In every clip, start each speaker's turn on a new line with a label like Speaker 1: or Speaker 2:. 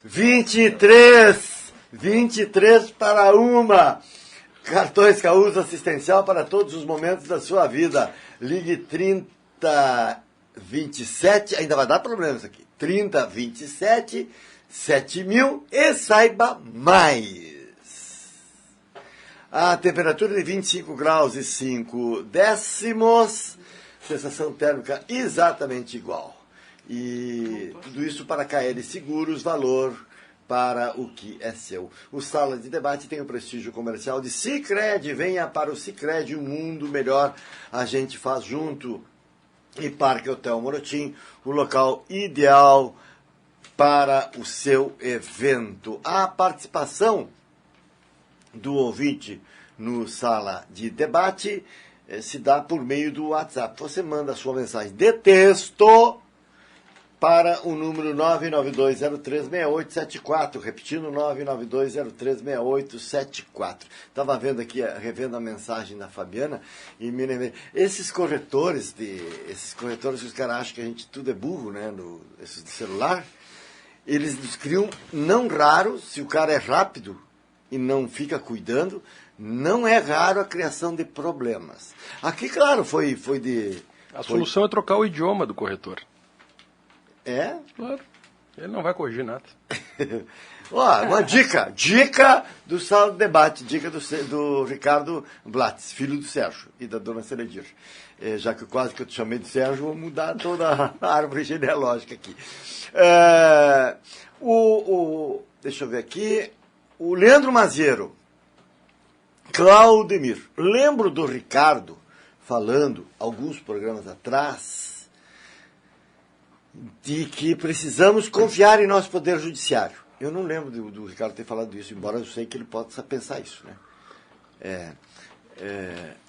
Speaker 1: 23 para uma. Cartões Caúso assistencial para todos os momentos da sua vida. Ligue 3027, ainda vai dar problemas aqui. 3027 7000 e saiba mais. A temperatura de 25 graus e 5 décimos. Sensação térmica exatamente igual. E tudo isso para KL Seguros, valor para o que é seu. O Sala de Debate tem o prestígio comercial de Sicredi. Venha para o Sicredi, um mundo melhor a gente faz junto. E Parque Hotel Morotim, o local ideal para o seu evento. A participação do ouvinte no Sala de Debate se dá por meio do WhatsApp. Você manda a sua mensagem de texto para o número 992036874, repetindo, 992036874. Estava vendo aqui, revendo a mensagem da Fabiana, e me lembrei, esses corretores que os caras acham que a gente tudo é burro, né, esses de celular, eles nos criam, não raro, se o cara é rápido e não fica cuidando, não é raro a criação de problemas. Aqui, claro, foi de...
Speaker 2: A solução é trocar o idioma do corretor.
Speaker 1: É?
Speaker 2: Claro. Ele não vai corrigir nada.
Speaker 1: Ó, uma dica do Sala de Debate, dica do Ricardo Blatz, filho do Sérgio e da dona Seledir. Já que quase que eu te chamei de Sérgio, vou mudar toda a árvore genealógica aqui. Deixa eu ver aqui, o Leandro Maziero, Claudemir, lembro do Ricardo falando, alguns programas atrás, de que precisamos confiar em nosso poder judiciário. Eu não lembro do Ricardo ter falado isso, embora eu sei que ele possa pensar isso, né?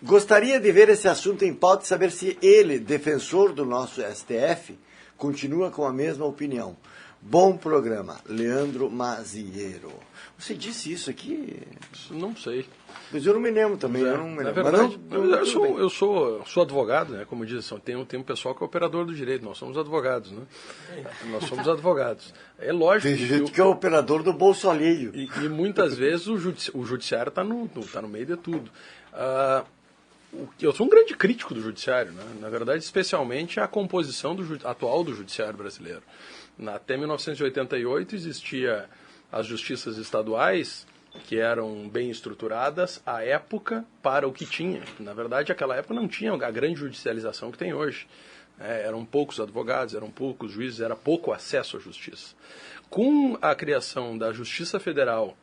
Speaker 1: Gostaria de ver esse assunto em pauta e saber se ele, defensor do nosso STF, continua com a mesma opinião. Bom programa, Leandro Maziero. Você disse isso aqui?
Speaker 2: Não sei.
Speaker 1: Mas eu não me lembro também. Eu não me lembro.
Speaker 2: Verdade, eu sou advogado, né? Como diz, tem um pessoal que é operador do direito. Nós somos advogados, né? Nós somos advogados. É lógico.
Speaker 1: Tem gente que é operador do bolso alheio.
Speaker 2: E muitas vezes o judiciário está no meio de tudo. Eu sou um grande crítico do judiciário, né? Na verdade, especialmente a composição atual do judiciário brasileiro. Até 1988 existia as justiças estaduais, que eram bem estruturadas à época para o que tinha. Na verdade, naquela época não tinha a grande judicialização que tem hoje. Eram poucos advogados, eram poucos juízes, era pouco acesso à justiça. Com a criação da Justiça Federal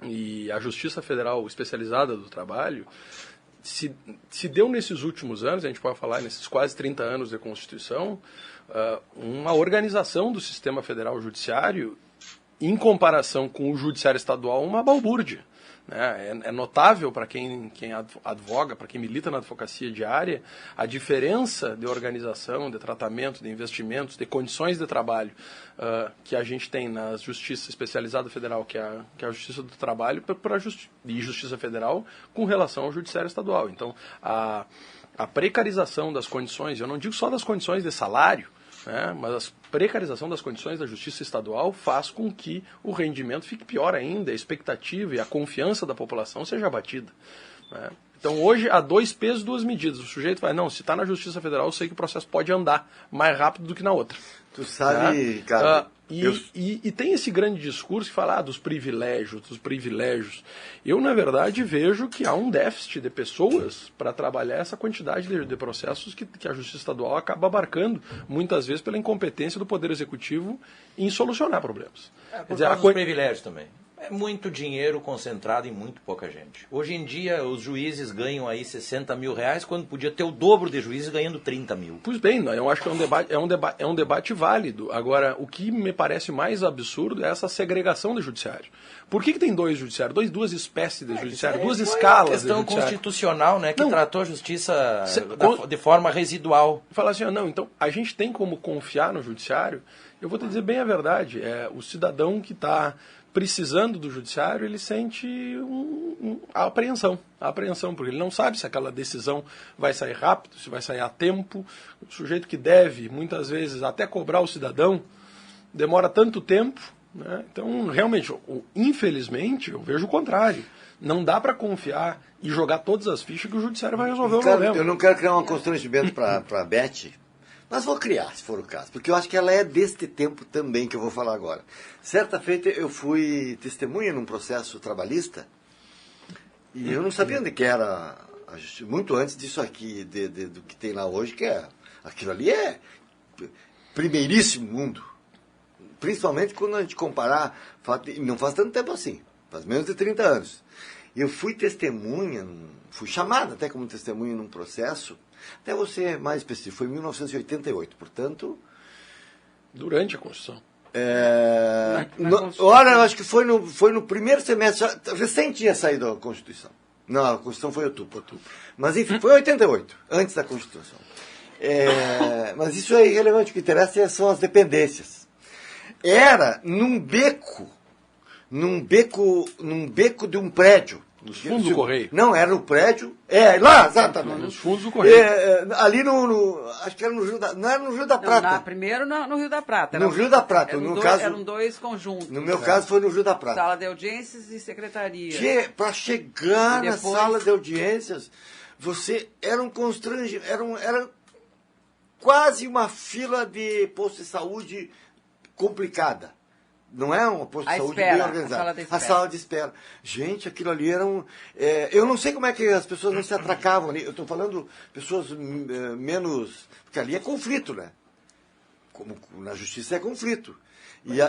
Speaker 2: e a Justiça Federal especializada do trabalho, se deu nesses últimos anos, a gente pode falar nesses quase 30 anos de Constituição, uma organização do sistema federal judiciário em comparação com o judiciário estadual, uma balbúrdia. É notável para quem advoga, para quem milita na advocacia diária, a diferença de organização, de tratamento, de investimentos, de condições de trabalho que a gente tem na Justiça Especializada Federal, que é a Justiça do Trabalho, e Justiça Federal, com relação ao judiciário estadual. Então, a precarização das condições, eu não digo só das condições de salário, mas a precarização das condições da justiça estadual faz com que o rendimento fique pior ainda, a expectativa e a confiança da população seja abatida. Então hoje há 2 pesos, 2 medidas. O sujeito vai, se está na Justiça Federal, eu sei que o processo pode andar mais rápido do que na outra.
Speaker 1: Tu sabe, cara...
Speaker 2: E tem esse grande discurso que fala dos privilégios. Eu, na verdade, vejo que há um déficit de pessoas para trabalhar essa quantidade de processos que a Justiça Estadual acaba abarcando, muitas vezes pela incompetência do Poder Executivo em solucionar problemas.
Speaker 3: Por causa dos privilégios também. É muito dinheiro concentrado em muito pouca gente. Hoje em dia, os juízes ganham aí 60 mil reais, quando podia ter o dobro de juízes ganhando 30 mil.
Speaker 2: Pois bem, eu acho que é um debate válido. Agora, o que me parece mais absurdo é essa segregação do judiciário. Por que tem 2 judiciários, duas espécies de judiciário, 2 escalas de judiciário?
Speaker 3: Questão constitucional, né, que tratou a justiça de forma residual.
Speaker 2: Falar assim, então, a gente tem como confiar no judiciário? Eu vou te dizer bem a verdade. O cidadão que está precisando do judiciário, ele sente a apreensão, porque ele não sabe se aquela decisão vai sair rápido, se vai sair a tempo. O sujeito que deve, muitas vezes, até cobrar o cidadão, demora tanto tempo Né? Então, realmente, infelizmente, eu vejo o contrário. Não dá para confiar e jogar todas as fichas que o judiciário vai resolver o problema.
Speaker 1: Eu não quero criar um constrangimento para a Beth, mas vou criar, se for o caso, porque eu acho que ela é deste tempo também que eu vou falar agora. Certa feita eu fui testemunha num processo trabalhista e eu não sabia onde que era a justiça, muito antes disso aqui, do que tem lá hoje, que é aquilo ali é primeiríssimo mundo. Principalmente quando a gente comparar, não faz tanto tempo assim, faz menos de 30 anos. Eu fui testemunha, fui chamada até como testemunha num processo, até vou ser mais específico, foi em 1988, portanto...
Speaker 2: Durante a Constituição.
Speaker 1: Olha, eu acho que foi no primeiro semestre, recém tinha saído a Constituição. Não, a Constituição foi em outubro. Mas enfim, foi em 88, antes da Constituição. Mas isso é irrelevante, o que interessa são as dependências. Era num beco de um prédio.
Speaker 2: Nos fundos do Correio.
Speaker 1: Não, era no prédio. Lá, exatamente.
Speaker 2: Nos fundos do Correio.
Speaker 1: Ali acho que era no Rio da... Não era no Rio da Prata.
Speaker 4: Primeiro no Rio da Prata.
Speaker 1: No Rio da Prata.
Speaker 4: Eram dois conjuntos.
Speaker 1: No meu caso foi no Rio da Prata.
Speaker 4: Sala de audiências e secretaria.
Speaker 1: Para chegar na sala de audiências, você era um constrangimento. Era quase uma fila de posto de saúde complicada. Não é uma posto de saúde bem organizada. A sala de espera. Gente, aquilo ali era um... eu não sei como é que as pessoas não se atracavam ali. Eu estou falando pessoas menos... Porque ali é conflito, né? Como na justiça é conflito. E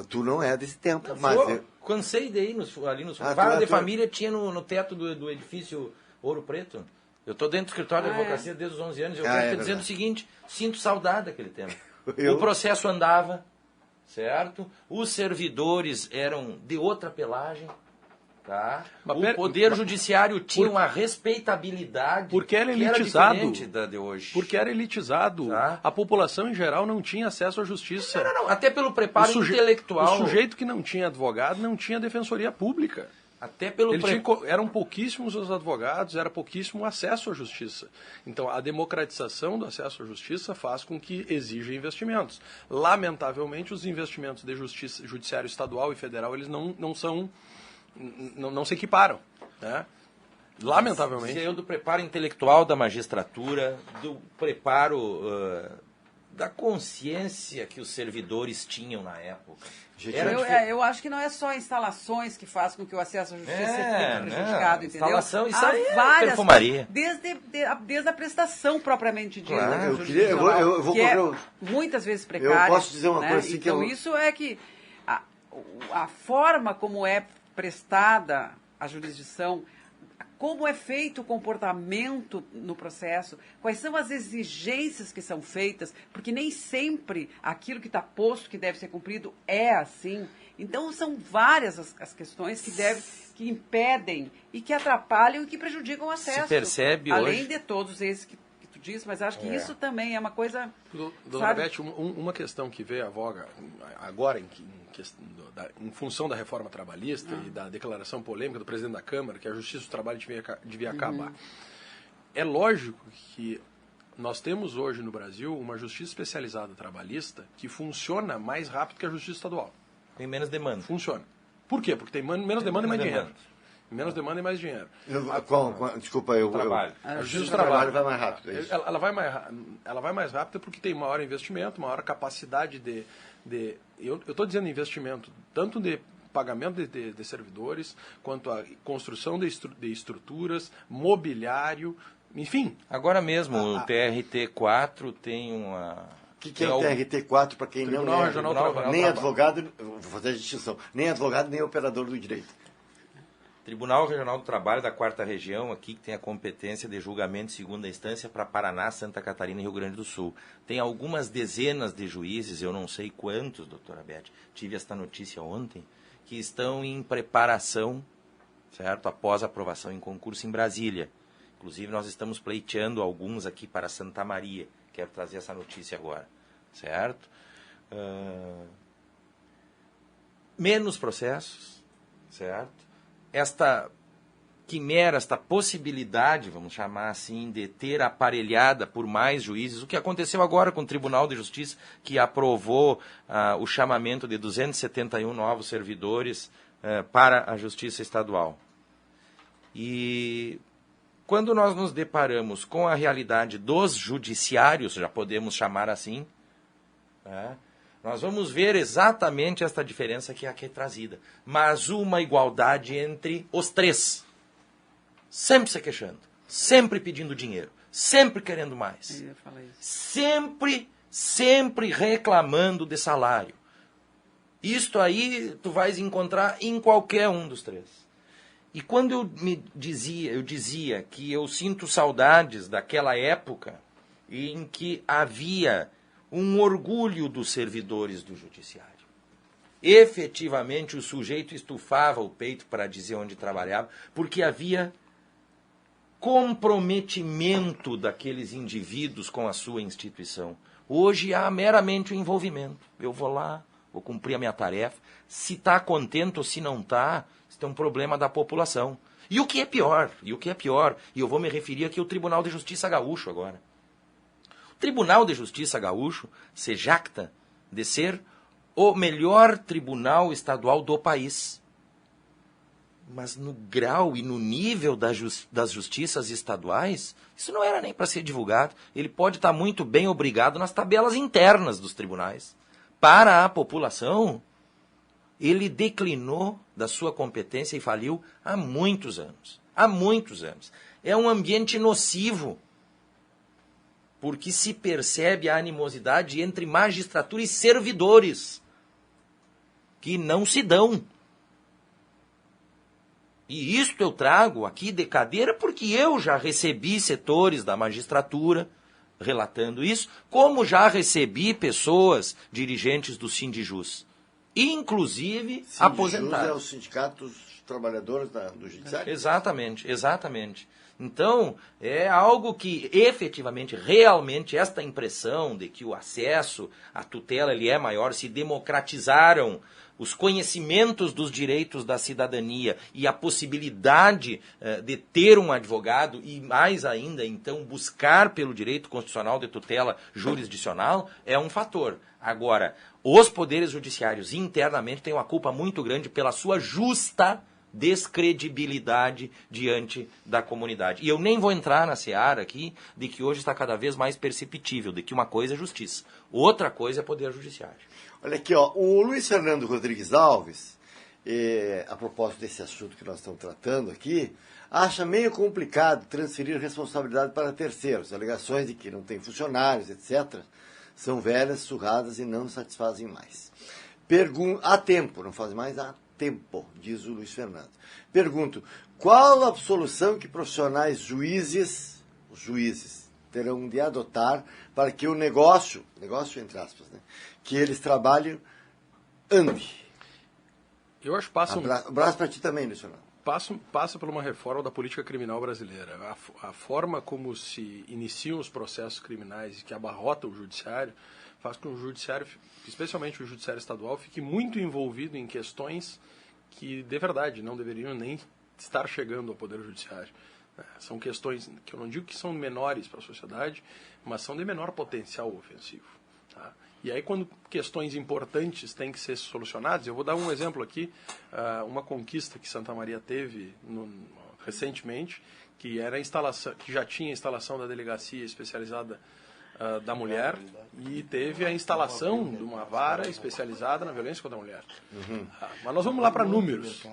Speaker 1: tu não é desse tempo. Mas
Speaker 3: cansei de ir ali nos... Vara de família tinha no teto do edifício Ouro Preto. Eu estou dentro do escritório de advocacia desde os 11 anos. Eu quero te dizer o seguinte, sinto saudade daquele tempo. O processo andava, certo? Os servidores eram de outra pelagem, tá? O poder judiciário tinha uma respeitabilidade
Speaker 2: porque era elitizado,
Speaker 3: que era diferente da de hoje.
Speaker 2: Porque era elitizado. Tá? A população em geral não tinha acesso à justiça.
Speaker 3: Não. Até pelo preparo intelectual.
Speaker 2: O sujeito que não tinha advogado não tinha defensoria pública.
Speaker 3: Até pelo
Speaker 2: eram pouquíssimos os advogados, era pouquíssimo acesso à justiça. Então, a democratização do acesso à justiça faz com que exija investimentos. Lamentavelmente, os investimentos de justiça, judiciário estadual e federal, eles não se equiparam. Né? Lamentavelmente.
Speaker 3: Do preparo intelectual da magistratura, do preparo da consciência que os servidores tinham na época.
Speaker 4: Eu acho que não é só instalações que fazem com que o acesso à justiça seja prejudicado, entendeu?
Speaker 3: Instalação, isso
Speaker 4: há
Speaker 3: aí
Speaker 4: várias,
Speaker 3: perfumaria.
Speaker 4: Desde a prestação propriamente dita.
Speaker 1: Claro,
Speaker 4: muitas vezes precária.
Speaker 1: Eu posso dizer uma coisa assim
Speaker 4: então, isso é que a forma como é prestada a jurisdição, como é feito o comportamento no processo, quais são as exigências que são feitas, porque nem sempre aquilo que está posto que deve ser cumprido é assim. Então, são várias as questões que impedem e que atrapalham e que prejudicam o acesso.
Speaker 3: Se percebe
Speaker 4: além
Speaker 3: hoje...
Speaker 4: de todos esses que tu disse, mas acho que isso também é uma coisa...
Speaker 2: Dona Beth, uma questão que veio à voga agora, em função da reforma trabalhista e da declaração polêmica do presidente da Câmara, que a Justiça do Trabalho devia acabar. É lógico que nós temos hoje no Brasil uma justiça especializada trabalhista que funciona mais rápido que a Justiça Estadual.
Speaker 3: Tem menos demanda.
Speaker 2: Funciona. Por quê? Porque tem menos demanda e mais dinheiro. Menos demanda e mais dinheiro.
Speaker 1: Desculpa,
Speaker 2: a Justiça do Trabalho
Speaker 1: vai mais rápido.
Speaker 2: Ela vai mais rápido porque tem maior investimento, maior capacidade eu estou dizendo investimento, tanto de pagamento de servidores, quanto a construção de estruturas, mobiliário, enfim.
Speaker 3: Agora mesmo, o TRT4 tem uma...
Speaker 1: O que é o TRT4 para quem não é nem advogado, vou fazer a distinção, nem advogado, nem operador do direito?
Speaker 3: Tribunal Regional do Trabalho da 4ª Região, aqui que tem a competência de julgamento de segunda instância para Paraná, Santa Catarina e Rio Grande do Sul. Tem algumas dezenas de juízes, eu não sei quantos, doutora Beth, tive esta notícia ontem, que estão em preparação, certo, após a aprovação em concurso em Brasília. Inclusive, nós estamos pleiteando alguns aqui para Santa Maria. Quero trazer essa notícia agora, certo? Menos processos, certo? Esta quimera, esta possibilidade, vamos chamar assim, de ter aparelhada por mais juízes, o que aconteceu agora com o Tribunal de Justiça, que aprovou o chamamento de 271 novos servidores para a Justiça Estadual. E quando nós nos deparamos com a realidade dos judiciários, já podemos chamar assim, nós vamos ver exatamente esta diferença que aqui é trazida. Mas uma igualdade entre os três. Sempre se queixando, sempre pedindo dinheiro, sempre querendo mais.
Speaker 4: Eu ia falar isso.
Speaker 3: Sempre reclamando de salário. Isto aí tu vais encontrar em qualquer um dos três. E quando eu dizia que eu sinto saudades daquela época em que havia um orgulho dos servidores do judiciário. Efetivamente, o sujeito estufava o peito para dizer onde trabalhava, porque havia comprometimento daqueles indivíduos com a sua instituição. Hoje há meramente o envolvimento. Eu vou lá, vou cumprir a minha tarefa. Se está contente ou se não está, isso é um problema da população. E o que é pior, e eu vou me referir aqui ao Tribunal de Justiça Gaúcho agora. O Tribunal de Justiça Gaúcho se jacta de ser o melhor tribunal estadual do país. Mas no grau e no nível das justiças estaduais, isso não era nem para ser divulgado. Ele pode estar muito bem obrigado nas tabelas internas dos tribunais. Para a população, ele declinou da sua competência e faliu há muitos anos. Há muitos anos. É um ambiente nocivo, porque se percebe a animosidade entre magistratura e servidores, que não se dão. E isto eu trago aqui de cadeira porque eu já recebi setores da magistratura relatando isso, como já recebi pessoas, dirigentes do Sindijus, inclusive aposentados.
Speaker 1: É o sindicato dos trabalhadores do judiciário?
Speaker 3: Exatamente. Então, é algo que efetivamente, realmente, esta impressão de que o acesso à tutela ele é maior, se democratizaram os conhecimentos dos direitos da cidadania e a possibilidade de ter um advogado e, mais ainda, então, buscar pelo direito constitucional de tutela jurisdicional é um fator. Agora, os poderes judiciários internamente têm uma culpa muito grande pela sua justa descredibilidade diante da comunidade. E eu nem vou entrar na seara aqui de que hoje está cada vez mais perceptível, de que uma coisa é justiça, outra coisa é poder judiciário.
Speaker 1: Olha aqui, ó, o Luiz Fernando Rodrigues Alves, a propósito desse assunto que nós estamos tratando aqui, acha meio complicado transferir responsabilidade para terceiros. Alegações de que não tem funcionários, etc., são velhas, surradas e não satisfazem mais. Há tempo, não fazem mais, há tempo, diz o Luiz Fernando. Pergunto, qual a solução que profissionais os juízes, terão de adotar para que o negócio entre aspas, né, que eles trabalhem, ande?
Speaker 2: Eu acho que passa
Speaker 1: abraço para ti também, Luiz Fernando.
Speaker 2: Passa por uma reforma da política criminal brasileira. A forma como se iniciam os processos criminais e que abarrota o judiciário faz com que o judiciário, especialmente o judiciário estadual, fique muito envolvido em questões que, de verdade, não deveriam nem estar chegando ao Poder Judiciário. São questões que eu não digo que são menores para a sociedade, mas são de menor potencial ofensivo. Tá? E aí, quando questões importantes têm que ser solucionadas, eu vou dar um exemplo aqui, uma conquista que Santa Maria teve recentemente, que era a instalação, que já tinha a instalação da delegacia especializada da mulher e teve a instalação de uma vara especializada na violência contra a mulher. Mas nós vamos lá para números.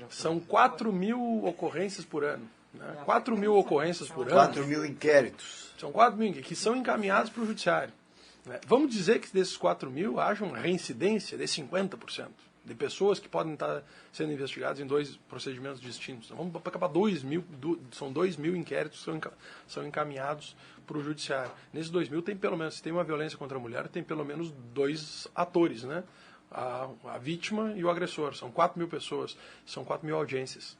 Speaker 2: São 4.000 ocorrências por ano. Né? 4.000 ocorrências por ano.
Speaker 1: 4.000 inquéritos.
Speaker 2: São 4.000 que são encaminhados para o judiciário. Né? Vamos dizer que desses 4.000 haja uma reincidência de 50%. De pessoas que podem estar sendo investigadas em 2 procedimentos distintos. Então, vamos acabar 2.000, são 2.000 inquéritos que são encaminhados para o judiciário. Nesses 2.000 tem pelo menos, se tem uma violência contra a mulher, tem pelo menos 2 atores, né? A vítima e o agressor. São 4.000 pessoas, são 4.000 audiências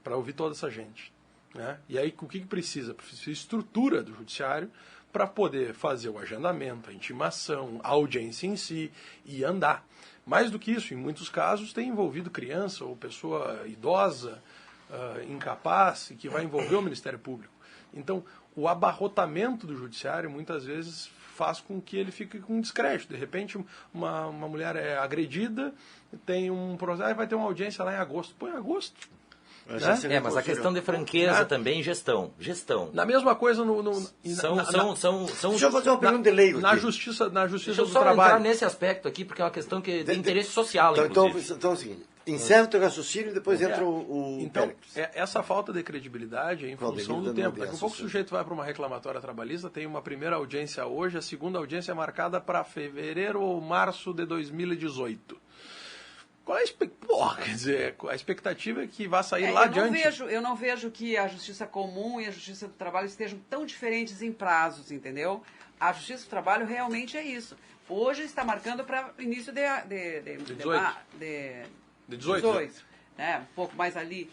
Speaker 2: para ouvir toda essa gente. Né? E aí o que precisa? Precisa estrutura do judiciário para poder fazer o agendamento, a intimação, a audiência em si e andar. Mais do que isso, em muitos casos tem envolvido criança ou pessoa idosa, incapaz e que vai envolver o Ministério Público. Então, o abarrotamento do judiciário, muitas vezes, faz com que ele fique com descrédito. De repente, uma mulher é agredida, tem um processo, vai ter uma audiência lá em agosto. Põe em agosto.
Speaker 3: Mas a questão de franqueza também, gestão.
Speaker 2: Na mesma coisa
Speaker 3: Deixa
Speaker 1: eu fazer uma pergunta de leigo
Speaker 2: na
Speaker 1: aqui.
Speaker 2: justiça
Speaker 3: Deixa eu
Speaker 2: do
Speaker 3: só
Speaker 2: trabalho.
Speaker 3: entrar nesse aspecto aqui, porque é uma questão que de interesse social,
Speaker 1: Então
Speaker 3: inclusive.
Speaker 1: é o seguinte, encerra o teu raciocínio e depois entra o
Speaker 2: Então,
Speaker 1: Péricles.
Speaker 2: essa falta de credibilidade é em função do tempo. Daqui a pouco o sujeito vai para uma reclamatória trabalhista, tem uma primeira audiência hoje, a segunda audiência é marcada para fevereiro ou março de 2018. Qual é a expectativa é que vá sair lá adiante?
Speaker 4: Eu não vejo que a justiça comum e a justiça do trabalho estejam tão diferentes em prazos, entendeu? A justiça do trabalho realmente é isso. Hoje está marcando para início de 18, né? Um pouco mais ali.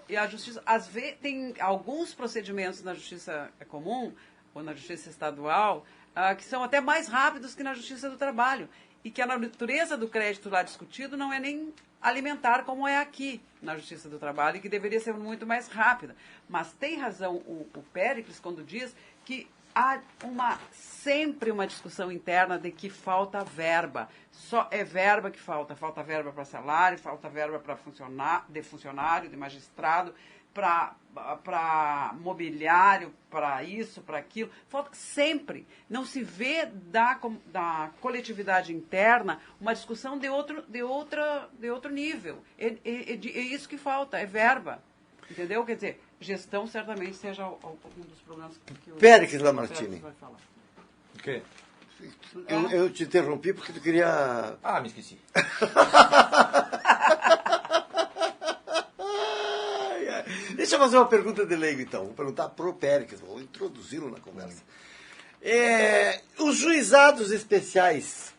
Speaker 4: E a justiça, às vezes, tem alguns procedimentos na justiça comum ou na justiça estadual que são até mais rápidos que na justiça do trabalho. E que a natureza do crédito lá discutido não é nem alimentar como é aqui na Justiça do Trabalho, e que deveria ser muito mais rápida. Mas tem razão o Péricles quando diz que há sempre uma discussão interna de que falta verba. Só é verba que falta. Falta verba para salário, falta verba para funcionário, de magistrado, para mobiliário, para isso, para aquilo. Falta sempre. Não se vê da coletividade interna uma discussão de outro nível. É isso que falta, é verba. Entendeu? Quer dizer, gestão certamente seja um dos problemas que o
Speaker 1: Péricles Lamartine
Speaker 4: vai falar.
Speaker 3: O quê?
Speaker 1: Eu te interrompi porque tu queria...
Speaker 3: Me esqueci.
Speaker 1: Deixa eu fazer uma pergunta de leigo, então. Vou perguntar pro Péricles, vou introduzi-lo na conversa. Os juizados especiais,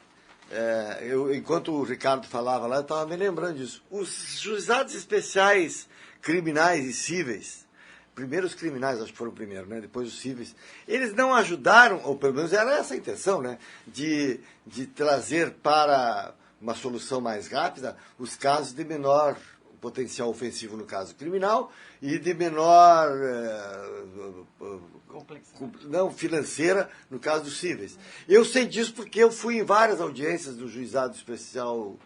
Speaker 1: enquanto o Ricardo falava lá, eu estava me lembrando disso. Os juizados especiais criminais e cíveis, primeiro os criminais, acho que foram primeiro, né? Depois os cíveis, eles não ajudaram, ou pelo menos era essa a intenção, né? De trazer para uma solução mais rápida os casos de menor potencial ofensivo no caso criminal e de menor financeira no caso dos cíveis. Eu sei disso porque eu fui em várias audiências do juizado especial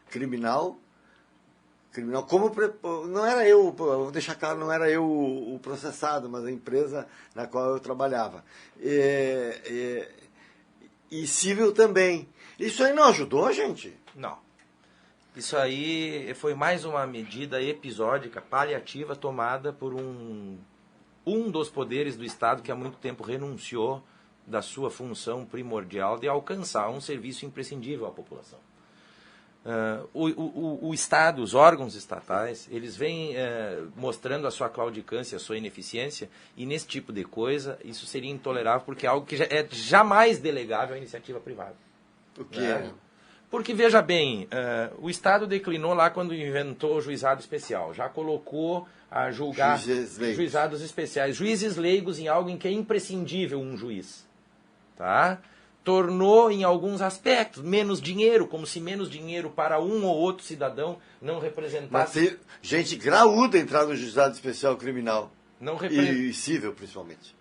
Speaker 1: criminal, como não era eu, vou deixar claro, não era eu o processado, mas a empresa na qual eu trabalhava. E civil também. Isso aí não ajudou, gente?
Speaker 3: Não. Isso aí foi mais uma medida episódica, paliativa, tomada por um dos poderes do Estado que há muito tempo renunciou da sua função primordial de alcançar um serviço imprescindível à população. O Estado, os órgãos estatais, eles vêm mostrando a sua claudicância, a sua ineficiência, e nesse tipo de coisa isso seria intolerável, porque é algo que é jamais delegável à iniciativa privada.
Speaker 1: O que é?
Speaker 3: Porque, veja bem, o Estado declinou lá quando inventou o juizado especial. Já colocou a julgar juizados especiais, juízes leigos em algo em que é imprescindível um juiz. Tá? Tornou, em alguns aspectos, menos dinheiro, como se menos dinheiro para um ou outro cidadão não representasse...
Speaker 1: Mas tem gente graúda entrar no juizado especial criminal. E civil, principalmente.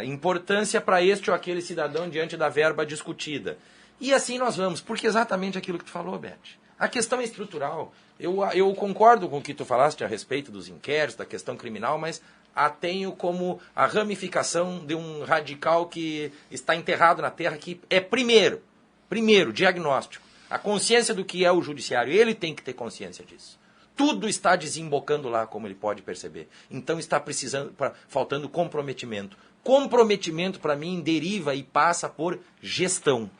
Speaker 3: Importância para este ou aquele cidadão diante da verba discutida. E assim nós vamos, porque exatamente aquilo que tu falou, Beth. A questão é estrutural. Eu concordo com o que tu falaste a respeito dos inquéritos, da questão criminal, mas a tenho como a ramificação de um radical que está enterrado na terra, que é primeiro, diagnóstico. A consciência do que é o judiciário, ele tem que ter consciência disso. Tudo está desembocando lá, como ele pode perceber. Então está faltando comprometimento. Comprometimento, para mim, deriva e passa por gestão.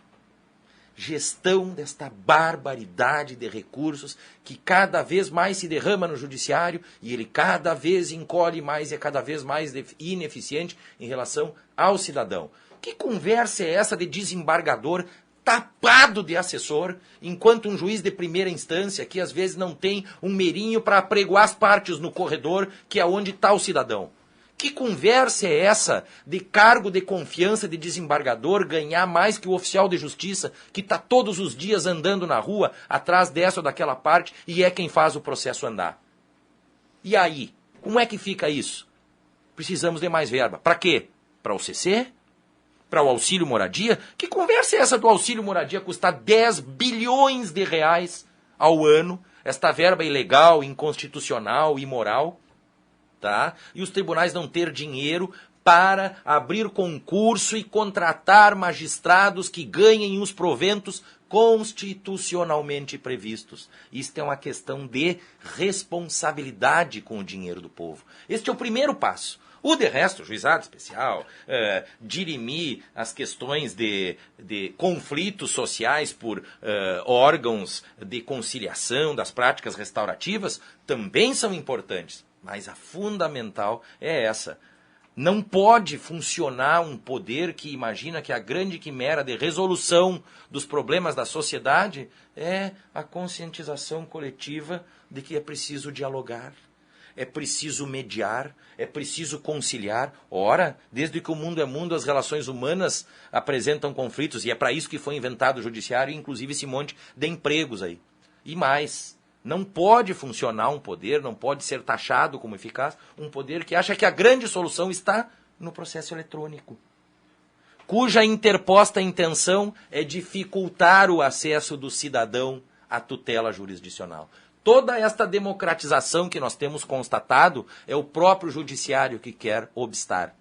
Speaker 3: Gestão desta barbaridade de recursos que cada vez mais se derrama no judiciário e ele cada vez encolhe mais e é cada vez mais ineficiente em relação ao cidadão. Que conversa é essa de desembargador tapado de assessor, enquanto um juiz de primeira instância que às vezes não tem um meirinho para apregoar as partes no corredor, que é onde está o cidadão? Que conversa é essa de cargo de confiança de desembargador ganhar mais que o oficial de justiça que está todos os dias andando na rua atrás dessa ou daquela parte e é quem faz o processo andar? E aí? Como é que fica isso? Precisamos de mais verba. Para quê? Para o CC? Para o auxílio moradia? Que conversa é essa do auxílio moradia custar 10 bilhões de reais ao ano? Esta verba ilegal, inconstitucional, imoral, tá? E os tribunais não ter dinheiro para abrir concurso e contratar magistrados que ganhem os proventos constitucionalmente previstos. Isto é uma questão de responsabilidade com o dinheiro do povo. Este é o primeiro passo. O de resto, juizado especial, dirimir as questões de conflitos sociais por órgãos de conciliação das práticas restaurativas também são importantes. Mas a fundamental é essa. Não pode funcionar um poder que imagina que a grande quimera de resolução dos problemas da sociedade é a conscientização coletiva de que é preciso dialogar, é preciso mediar, é preciso conciliar. Ora, desde que o mundo é mundo, as relações humanas apresentam conflitos, e é para isso que foi inventado o judiciário, inclusive esse monte de empregos aí. E mais, não pode funcionar um poder, não pode ser taxado como eficaz, um poder que acha que a grande solução está no processo eletrônico, cuja interposta intenção é dificultar o acesso do cidadão à tutela jurisdicional. Toda esta democratização que nós temos constatado é o próprio judiciário que quer obstar.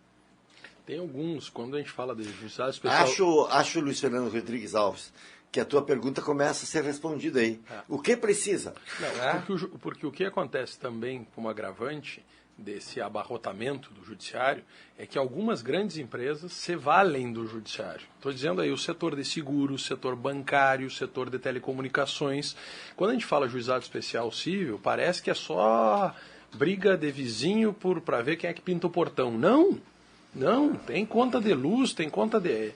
Speaker 2: Tem alguns, quando a gente fala de judiciário especial...
Speaker 1: Acho, Luiz Fernando Rodrigues Alves, que a tua pergunta começa a ser respondida aí. O que precisa?
Speaker 2: Não, porque o que acontece também como agravante desse abarrotamento do judiciário é que algumas grandes empresas se valem do judiciário. Estou dizendo aí o setor de seguros, o setor bancário, o setor de telecomunicações. Quando a gente fala juizado especial civil, parece que é só briga de vizinho para ver quem é que pinta o portão. Não, tem conta de luz, tem conta de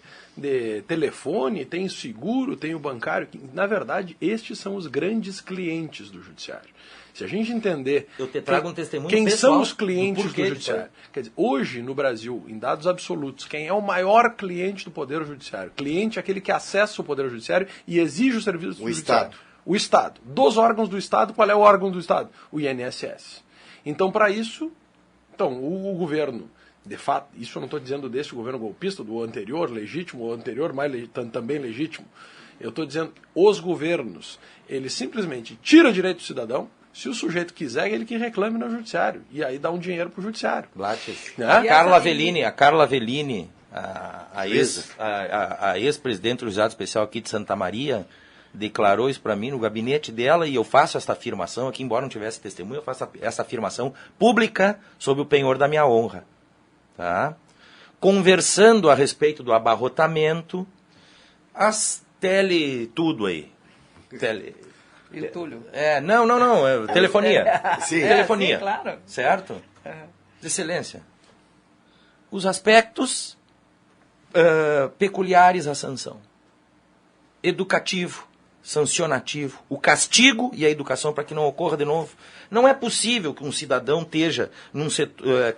Speaker 2: telefone, tem seguro, tem o bancário. Na verdade, estes são os grandes clientes do judiciário. Se a gente entender
Speaker 3: eu te trago um testemunho
Speaker 2: quem
Speaker 3: pessoal
Speaker 2: são os clientes do judiciário. Quer dizer, hoje no Brasil, em dados absolutos, quem é o maior cliente do Poder Judiciário? Cliente é aquele que acessa o Poder Judiciário e exige os serviços do Judiciário. O Estado. Dos órgãos do Estado, qual é o órgão do Estado? O INSS. Então, para isso, o governo, de fato, isso eu não estou dizendo desse governo golpista, do anterior legítimo, o anterior também legítimo. Eu estou dizendo, os governos, eles simplesmente tiram direito do cidadão. Se o sujeito quiser, ele que reclame no judiciário. E aí dá um dinheiro pro judiciário.
Speaker 3: Blattes.
Speaker 2: Né?
Speaker 3: A Carla Avellini, a ex-presidente do Juizado Especial aqui de Santa Maria, declarou isso para mim no gabinete dela, e eu faço esta afirmação aqui, embora não tivesse testemunho, eu faço essa afirmação pública sob o penhor da minha honra. Tá? Conversando a respeito do abarrotamento, as tudo aí.
Speaker 4: Entulho.
Speaker 3: Telefonia.
Speaker 1: Sim.
Speaker 3: Telefonia.
Speaker 4: Sim, claro.
Speaker 3: Certo? Excelência. Os aspectos peculiares à sanção. Educativo, sancionativo, o castigo e a educação para que não ocorra de novo. Não é possível que um cidadão esteja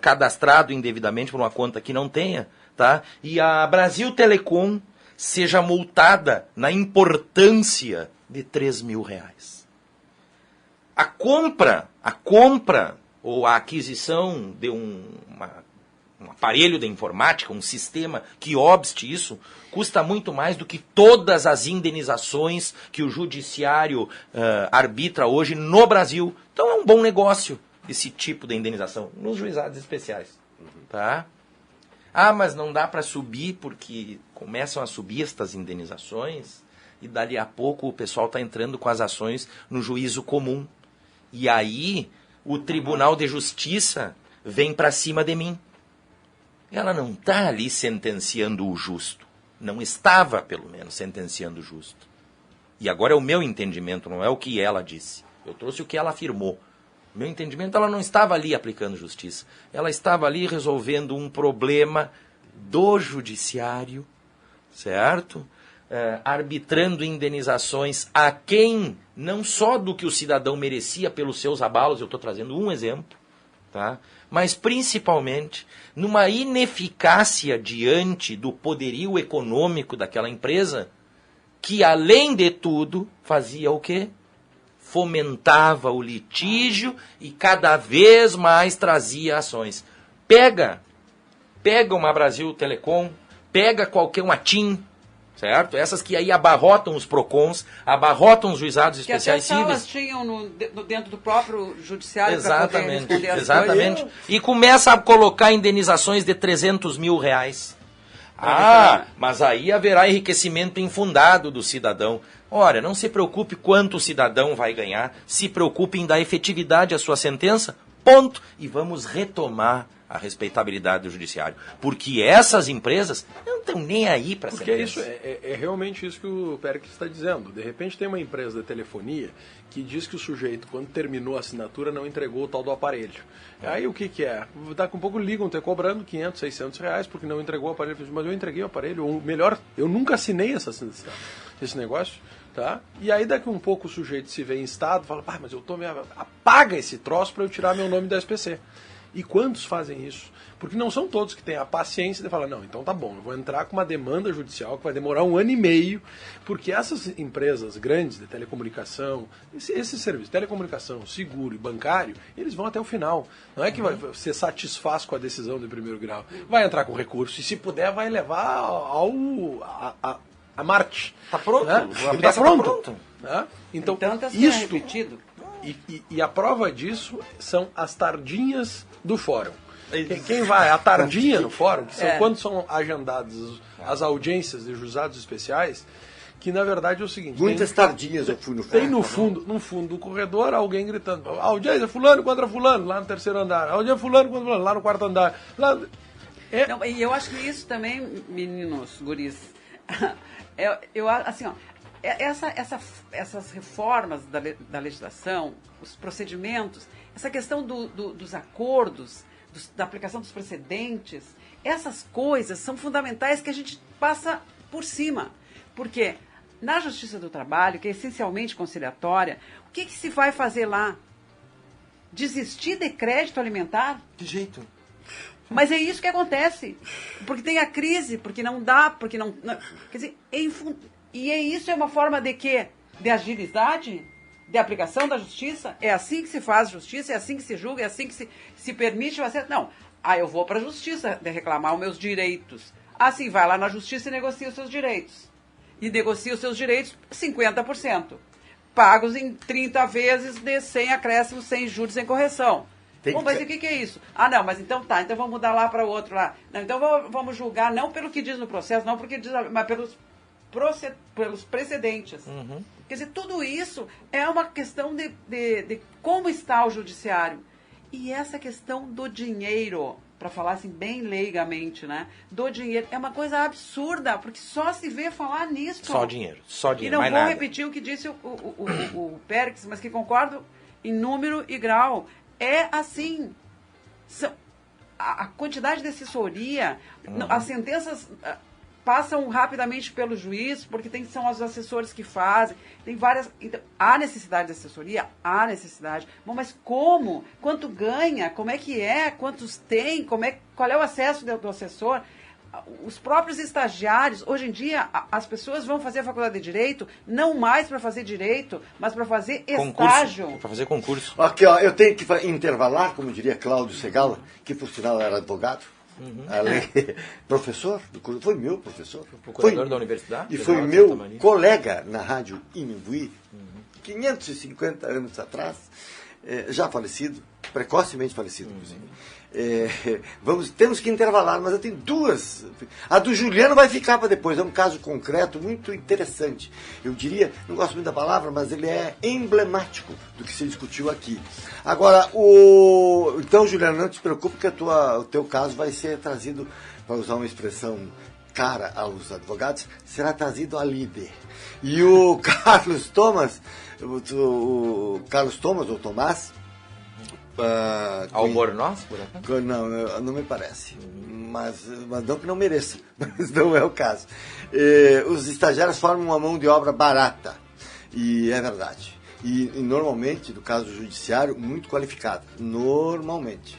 Speaker 3: cadastrado indevidamente por uma conta que não tenha, tá? E a Brasil Telecom seja multada na importância de R$3.000. A compra ou a aquisição de um aparelho de informática, um sistema que obste isso, custa muito mais do que todas as indenizações que o judiciário arbitra hoje no Brasil. Então é um bom negócio esse tipo de indenização nos juizados especiais. Tá? Mas não dá para subir porque começam a subir estas indenizações e dali a pouco o pessoal está entrando com as ações no juízo comum. E aí o Tribunal de Justiça vem para cima de mim. Ela não está ali sentenciando o justo. Não estava, pelo menos, sentenciando o justo. E agora é o meu entendimento, não é o que ela disse. Eu trouxe o que ela afirmou. Meu entendimento, ela não estava ali aplicando justiça. Ela estava ali resolvendo um problema do judiciário, certo? Arbitrando indenizações a quem, não só do que o cidadão merecia pelos seus abalos, eu estou trazendo um exemplo, tá? Mas principalmente numa ineficácia diante do poderio econômico daquela empresa, que além de tudo fazia o quê? fomentava o litígio e cada vez mais trazia ações. Pega uma Brasil Telecom, pega qualquer uma TIM, certo? Essas que aí abarrotam os PROCONs, abarrotam os juizados especiais
Speaker 4: civis. Que até
Speaker 3: civis.
Speaker 4: Tinham dentro do próprio judiciário para poder responder as
Speaker 3: exatamente.
Speaker 4: coisas.
Speaker 3: E começa a colocar indenizações de 300 mil reais. Mas aí haverá enriquecimento infundado do cidadão. Ora, não se preocupe quanto o cidadão vai ganhar, se preocupe em dar efetividade à sua sentença, ponto. E vamos retomar a respeitabilidade do judiciário. Porque essas empresas não estão nem aí para
Speaker 2: sentença. Porque isso é realmente isso que o Péricles está dizendo. De repente tem uma empresa de telefonia que diz que o sujeito, quando terminou a assinatura, não entregou o tal do aparelho. Aí o que é? Daqui a pouco ligam, te cobrando 500, 600 reais porque não entregou o aparelho. Mas eu entreguei o aparelho. Ou melhor, eu nunca assinei esse negócio. Tá? E aí daqui um pouco o sujeito se vê em estado, fala, mas eu apaga esse troço para eu tirar meu nome da SPC. E quantos fazem isso? Porque não são todos que têm a paciência de falar, não, então tá bom, eu vou entrar com uma demanda judicial que vai demorar 1 ano e meio, porque essas empresas grandes de telecomunicação, esses serviços, telecomunicação, seguro e bancário, eles vão até o final. Não é que você satisfaz com a decisão de primeiro grau. Vai entrar com recurso e, se puder, vai levar a Marte.
Speaker 3: Está pronto.
Speaker 2: Né? Está pronto. Né? Então
Speaker 4: isso repetido.
Speaker 2: E a prova disso são as tardinhas do fórum. Quem vai à tardinha no fórum, que são quando são agendadas as audiências de juizados especiais, que na verdade é o seguinte...
Speaker 1: Muitas tardinhas eu fui no fórum.
Speaker 2: Tem no fundo do corredor alguém gritando, audiência fulano contra fulano, lá no 3º andar, audiência fulano contra fulano, lá no 4º andar.
Speaker 4: Não, e eu acho que isso também, meninos, guris, assim, ó, essas reformas da legislação, os procedimentos, essa questão dos acordos, da aplicação dos precedentes, essas coisas são fundamentais que a gente passa por cima. Porque na Justiça do Trabalho, que é essencialmente conciliatória, o que se vai fazer lá? Desistir de crédito alimentar?
Speaker 3: De jeito.
Speaker 4: Mas é isso que acontece. Porque tem a crise, porque não dá, porque não... Quer dizer, isso é uma forma de quê? De agilidade? De aplicação da justiça? É assim que se faz justiça? É assim que se julga? É assim que se permite o acesso? Não. Eu vou para a justiça de reclamar os meus direitos. Sim, vai lá na justiça e negocia os seus direitos. E negocia os seus direitos 50%. Pagos em 30 vezes de sem acréscimo, sem juros, sem correção. Mas o que é isso? Não, mas então tá, então vamos mudar lá para o outro lá. Não, então vamos julgar não pelo que diz no processo, não porque diz, mas pelos precedentes.
Speaker 3: Uhum.
Speaker 4: Quer dizer, tudo isso é uma questão de como está o judiciário. E essa questão do dinheiro, para falar assim bem leigamente, né? Do dinheiro, é uma coisa absurda, porque só se vê falar nisso.
Speaker 3: Só dinheiro,
Speaker 4: E não vou repetir o que disse o Péricles, mas que concordo em número e grau. É assim, a quantidade de assessoria, as sentenças passam rapidamente pelo juiz, porque são os assessores que fazem, tem várias... Então, há necessidade de assessoria? Há necessidade. Bom, mas como? Quanto ganha? Como é que é? Quantos tem? Qual é o acesso do assessor? Os próprios estagiários, hoje em dia, as pessoas vão fazer a faculdade de Direito, não mais para fazer Direito, mas para fazer estágio.
Speaker 3: Para fazer concurso.
Speaker 1: Aqui, ó, eu tenho que intervalar, como diria Cláudio Segala, que por sinal era advogado.
Speaker 3: Uhum.
Speaker 1: Professor, foi meu professor.
Speaker 3: Procurador da universidade?
Speaker 1: E foi meu colega na rádio Imbuí, 550 anos atrás, já falecido, precocemente falecido, inclusive. Temos que intervalar, mas eu tenho duas. A do Juliano vai ficar para depois, é um caso concreto muito interessante. Eu diria, não gosto muito da palavra, mas ele é emblemático do que se discutiu aqui. Agora, então, Juliano, não te preocupe que o teu caso vai ser trazido, para usar uma expressão cara aos advogados, será trazido à líder. E o Carlos Thomas, ou Tomás,
Speaker 3: Albornoz, por acaso?
Speaker 1: Não me parece. Mas não que não mereça. Mas não é o caso. Os estagiários formam uma mão de obra barata. E é verdade. E normalmente, no caso do judiciário, muito qualificada. Normalmente.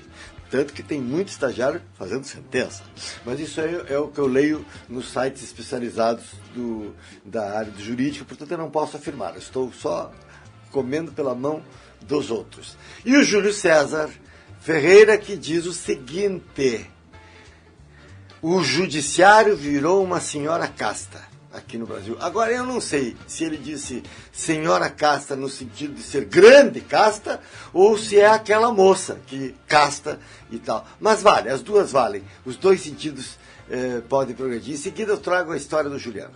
Speaker 1: Tanto que tem muito estagiário fazendo sentença. Mas isso aí é o que eu leio nos sites especializados da área do jurídico, portanto eu não posso afirmar. Eu estou só comendo pela mão dos outros. E o Júlio César Ferreira, que diz o seguinte: o judiciário virou uma senhora casta aqui no Brasil. Agora, eu não sei se ele disse senhora casta no sentido de ser grande casta, ou se é aquela moça que casta e tal. Mas as duas valem. Os dois sentidos podem progredir. Em seguida eu trago a história do Juliano.